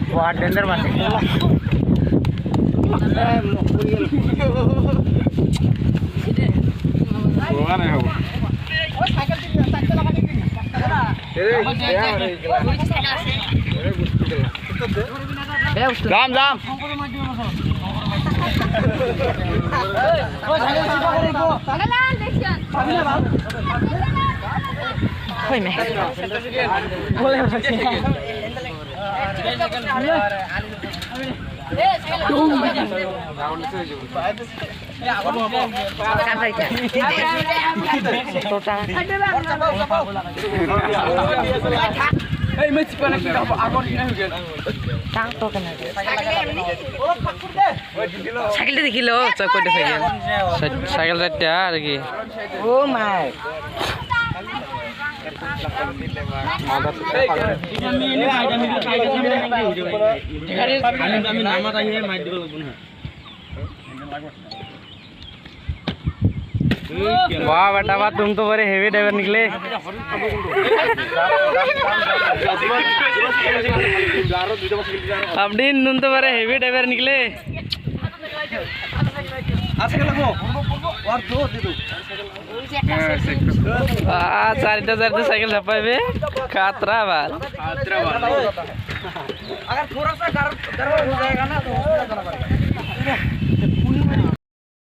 Wah, dender masih. Jam jam. Hey, masih panas kita agon ini hujan. Tangto kena. সাইকেলটা দেখিল চক করে cycle cycle চারটা আর কি ও মাই আমি নামাত আহিয়ে মাই দিব লাগব না वाह बेटा वाह तुम तो बड़े हेवी ड्राइवर निकले अब दिन तुम तो बड़े हेवी ड्राइवर निकले चारिटा चारिटा साइकिल छपाइबे खतरा बाल अगर थोड़ा सा डर हो जाएगा ना तो